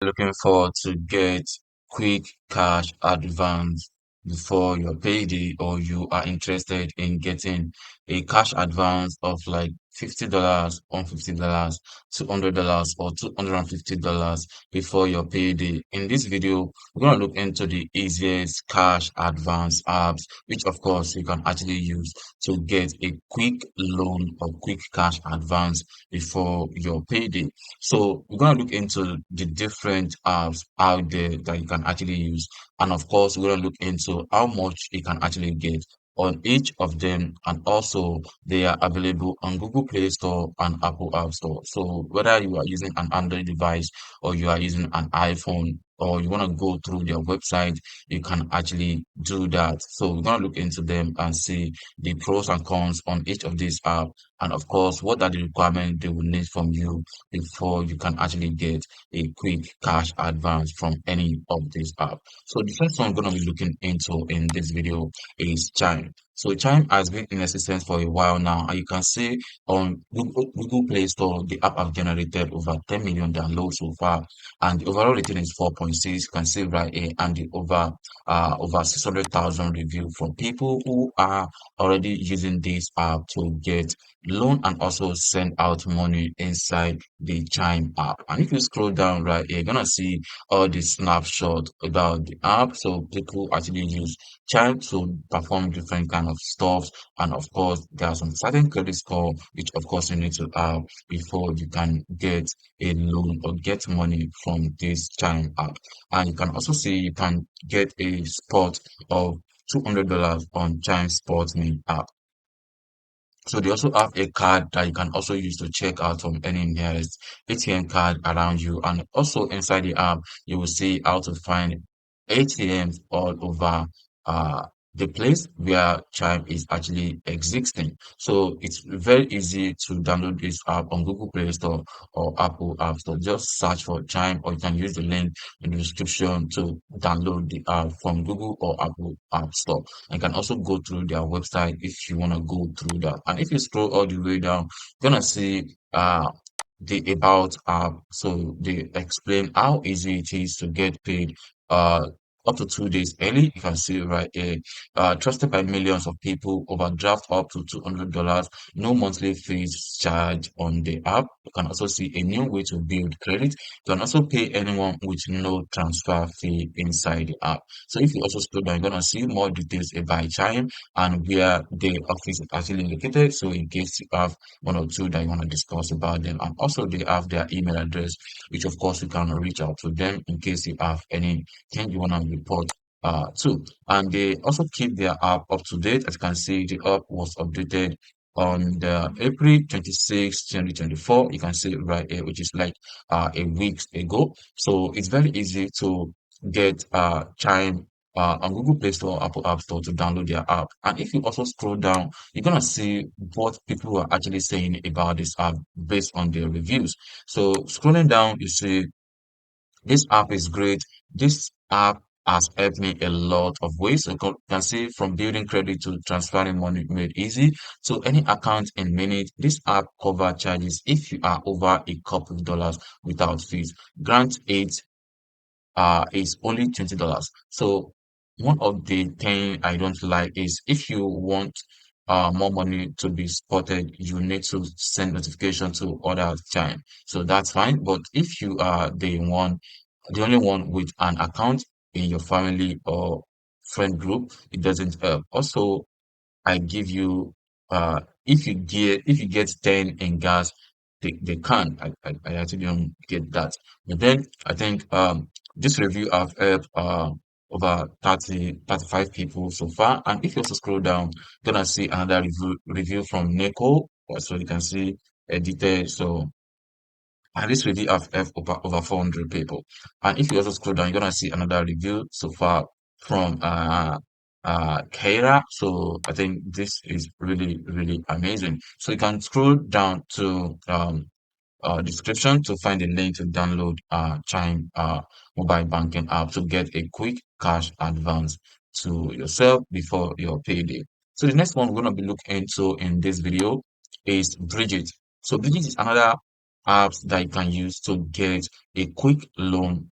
Looking forward to get quick cash advance before your payday, or you are interested in getting a cash advance of like $50, $150, $200, or $250 before your payday. In this video, we're going to look into the easiest cash advance apps, which of course you can actually use to get a quick loan or quick cash advance before your payday. So we're going to look into the different apps out there that you can actually use. And of course, we're going to look into how much you can actually get on each of them. And also, they are available on Google Play Store and Apple App Store. So whether you are using an Android device or you are using an iPhone, or you want to go through their website, you can actually do that. So we're going to look into them and see the pros and cons on each of these apps. And of course, what are the requirements they will need from you before you can actually get a quick cash advance from any of these apps. So the first one I'm going to be looking into in this video is Chime. So Chime has been in existence for a while now, and you can see on Google Play Store, the app have generated over 10 million downloads so far, and the overall rating is 4.6. You can see right here, and the over 600,000 reviews from people who are already using this app to get loan and also send out money inside the Chime app. And if you scroll down right here, you're gonna see all the snapshot about the app. So people actually use Chime to perform different kind of stuff. And of course, there are some certain credit score which of course you need to have before you can get a loan or get money from this Chime app. And you can also see you can get a spot of $200 on Chime Sports Me app. So they also have a card that you can also use to check out from any nearest ATM card around you. And also inside the app, you will see how to find ATMs all over the place where Chime is actually existing. So it's very easy to download this app on Google Play Store or Apple App Store. Just search for Chime, or you can use the link in the description to download the app from Google or Apple App Store. You can also go through their website if you want to go through that. And if you scroll all the way down, you're gonna see the about app. So they explain how easy it is to get paid up to 2 days early. You can see right here, trusted by millions of people, overdraft up to $200, no monthly fees charged on the app. You can also see a new way to build credit. You can also pay anyone with no transfer fee inside the app. So if you also scroll down, you're gonna see more details about Chime and where the office is actually located. So in case you have one or two that you want to discuss about them, and also they have their email address, which of course you can reach out to them in case you have anything you want to report too. And they also keep their app up to date. As you can see, the app was updated on the April 26, 2024. You can see it right here, which is like a week ago. So it's very easy to get Chime on Google Play Store, Apple App Store to download their app. And if you also scroll down, you're gonna see what people are actually saying about this app based on their reviews. So scrolling down, you see this app is great. This app has helped me a lot of ways. So you can see from building credit to transferring money made easy. So any account in minutes, this app cover charges if you are over a couple of dollars without fees. Grant aid is only $20. So one of the thing I don't like is if you want more money to be spotted, you need to send notification to other time. So that's fine. But if you are the only one with an account in your family or friend group, it doesn't help. Also, I give you if you get 10 in gas, they can. I actually don't get that. But then I think this review have helped over 35 people so far. And if you also scroll down, you're gonna see another review from Nico. So you can see edited. So and this review have over 400 people. And if you also scroll down, you're gonna see another review so far from Kaira. So I think this is really, really amazing. So you can scroll down to description to find a link to download Chime mobile banking app to get a quick cash advance to yourself before your payday. So the next one we're gonna be looking into in this video is Bridget. So Bridget is another apps that you can use to get a quick loan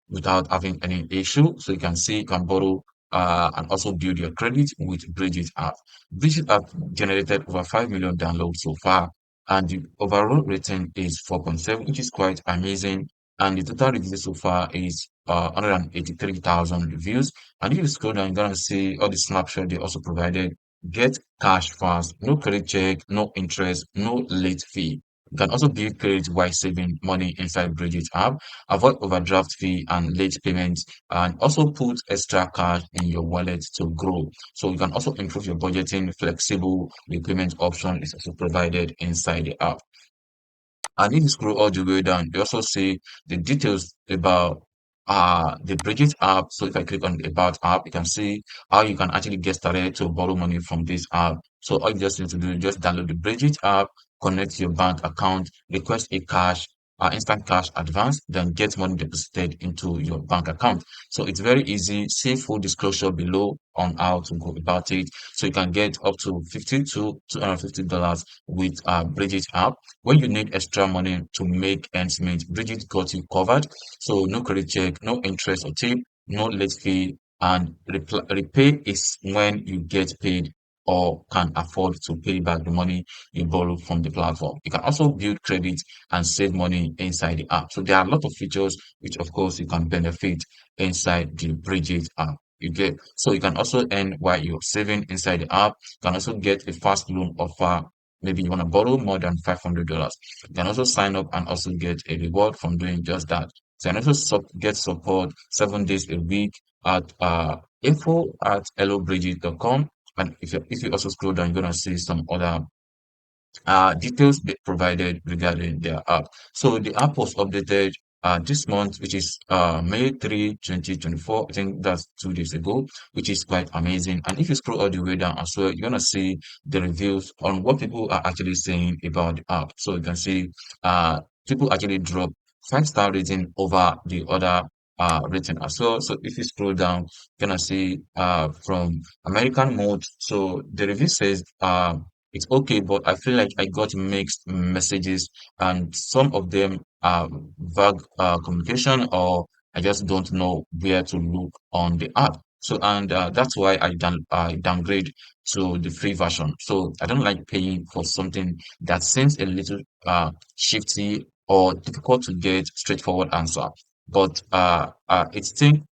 without having any issue. So you can see you can borrow and also build your credit with Bridget app. Bridget app generated over 5 million downloads so far, and the overall rating is 4.7, which is quite amazing. And the total reviews so far is 183,000 reviews. And if you scroll down, you're gonna see all the snapshot they also provided. Get cash fast, no credit check, no interest, no late fee. You can also build credit while saving money inside Bridget app, avoid overdraft fee and late payments, and also put extra cash in your wallet to grow. So you can also improve your budgeting. Flexible repayment option is also provided inside the app. And if you scroll all the way down, you also see the details about the Bridget app. So if I click on the About app, you can see how you can actually get started to borrow money from this app. So all you just need to do is just download the Bridget app, connect your bank account, request a instant cash advance, then get money deposited into your bank account. So it's very easy. See full disclosure below on how to go about it. So you can get up to 50 to $250 with Bridget app. When you need extra money to make ends meet, Bridget got you covered. So no credit check, no interest or tip, no late fee, and repay is when you get paid or can afford to pay back the money you borrow from the platform. You can also build credit and save money inside the app. So there are a lot of features which of course you can benefit inside the Bridget app. You get so you can also earn while you're saving inside the app. You can also get a fast loan offer. Maybe you want to borrow more than $500. You can also sign up and also get a reward from doing just that. So you can also get support 7 days a week at info@hellobridget.com. And if you also scroll down, you're gonna see some other details be provided regarding their app. So the app was updated this month, which is May 3, 2024. I think that's 2 days ago, which is quite amazing. And if you scroll all the way down as well, you're gonna see the reviews on what people are actually saying about the app. So you can see people actually drop 5-star rating over the other rating as well. So if you scroll down, you're gonna see from American mode. So the review says it's okay, but I feel like I got mixed messages, and some of them are vague communication, or I just don't know where to look on the app. So, and that's why I downgrade to the free version. So I don't like paying for something that seems a little shifty or difficult to get straightforward answer. But it's think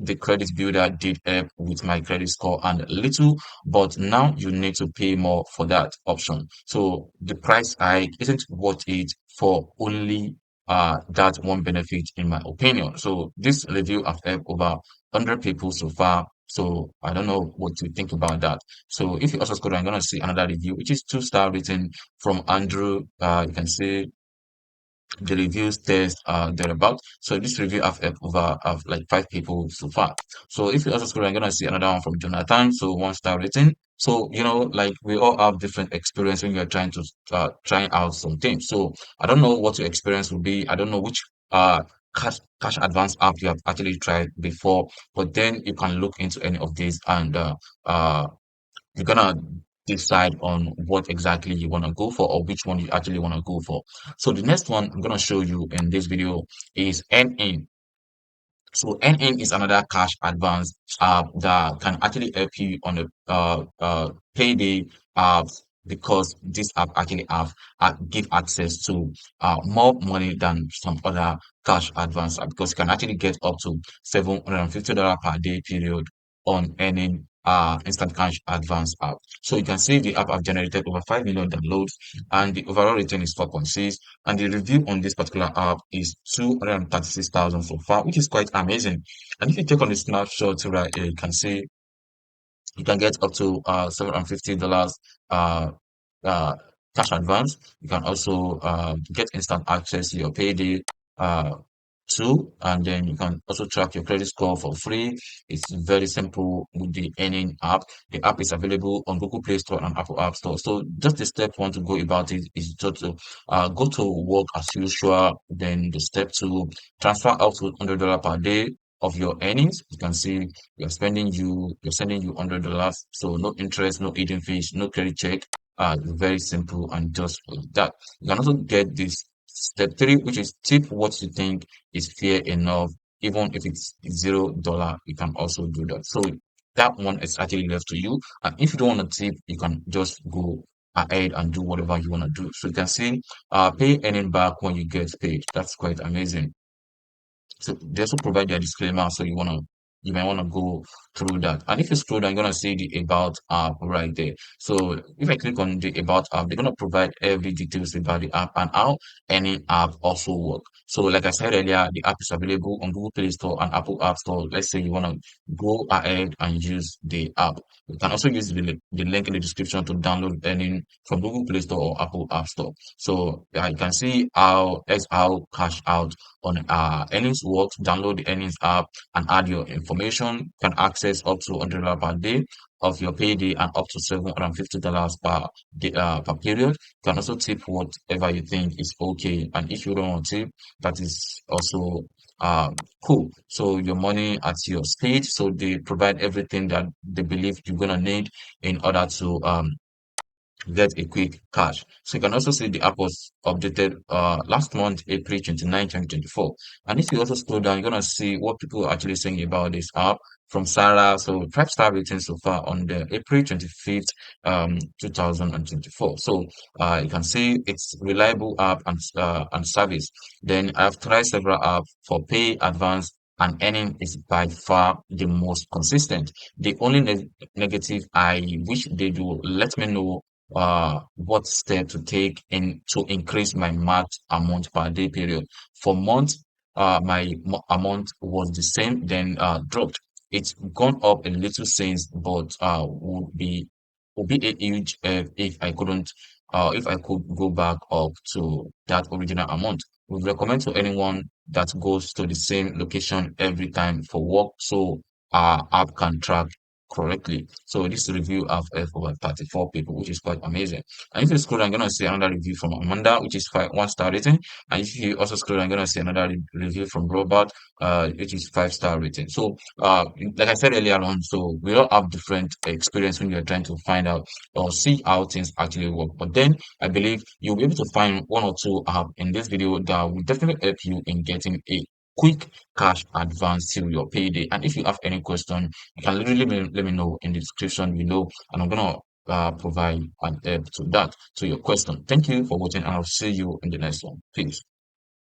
the credit builder did help with my credit score and a little, but now you need to pay more for that option. So the price hike isn't worth it for only that one benefit, in my opinion. So this review I've helped over 100 people so far. So I don't know what to think about that. So if you also scroll down, I'm gonna see another review, which is 2-star written from Andrew. You can see the reviews test thereabout. So this review I've helped over of like 5 people so far. So if you also scroll, I'm gonna see another one from Jonathan. So 1-star rating. So like we all have different experience when you're trying to trying out some things. So I don't know what your experience will be. I don't know which cash advance app you have actually tried before, but then you can look into any of these and uh you're gonna decide on what exactly you want to go for or which one you actually want to go for. So the next one I'm gonna show you in this video is NN. So NN is another cash advance that can actually help you on the payday because this app actually give access to more money than some other cash advance app, because you can actually get up to $750 per day period on any instant cash advance app. So you can see the app have generated over 5 million downloads, and the overall rating is 4.6, and the review on this particular app is 236,000 so far, which is quite amazing. And if you check on the snapshot right here, you can see you can get up to $750 uh, uh, cash advance. You can also get instant access to your payday uh, too, and then you can also track your credit score for free. It's very simple with the earning app. The app is available on Google Play Store and Apple App Store. So just the step one to go about it is just to go to work as usual. Then the step two, transfer up to $100 per day of your earnings. You can see you're sending you $100, so no interest, no hidden fees, no credit check. very simple and just like that. You can also get this step three, which is tip what you think is fair enough, even if it's $0, you can also do that. So that one is actually left to you. And if you don't want to tip, you can just go ahead and do whatever you want to do. So you can see pay earning back when you get paid. That's quite amazing. So they also provide their disclaimer, so you might wanna go through that. And if you scroll down, you're gonna see the about app right there. So if I click on the about app, they're gonna provide every details about the app and how any app also work. So like I said earlier, the app is available on Google Play Store and Apple App Store. Let's say you wanna go ahead and use the app. You can also use the link in the description to download any from Google Play Store or Apple App Store. So you can see how cash out on earnings works. Download the earnings app and add your information. You can access up to $100 per day of your payday and up to $750 per period. You can also tip whatever you think is okay. And if you don't want to tip, that is also cool. So your money at your stage. So they provide everything that they believe you're gonna need in order to get a quick cash. So you can also see the app was updated last month, April 29, 2024. And if you also scroll down, you're gonna see what people are actually saying about this app from Sarah. So 5-star rating so far on the April 25th, 2024. So you can see it's reliable app and service. Then I've tried several apps for pay, advance, and earning is by far the most consistent. The only negative I wish they do let me know what step to take in to increase my max amount per day period. For month, my amount was the same, then dropped. It's gone up a little since, but would be a huge if I couldn't if I could go back up to that original amount. We recommend to anyone that goes to the same location every time for work, so our app can track correctly. So this review I've heard for about 34 people, which is quite amazing. And if you scroll, I'm gonna see another review from Amanda, which is 1 star rating. And if you also scroll, I'm gonna see another review from Robert, which is 5 star rating. So, like I said earlier on, so we all have different experience when you're trying to find out or see how things actually work. But then I believe you'll be able to find one or two in this video that will definitely help you in getting a quick cash advance till your payday. And if you have any question, you can literally let me know in the description below, and I'm gonna provide an help to that to your question. Thank you for watching, and I'll see you in the next one. Peace.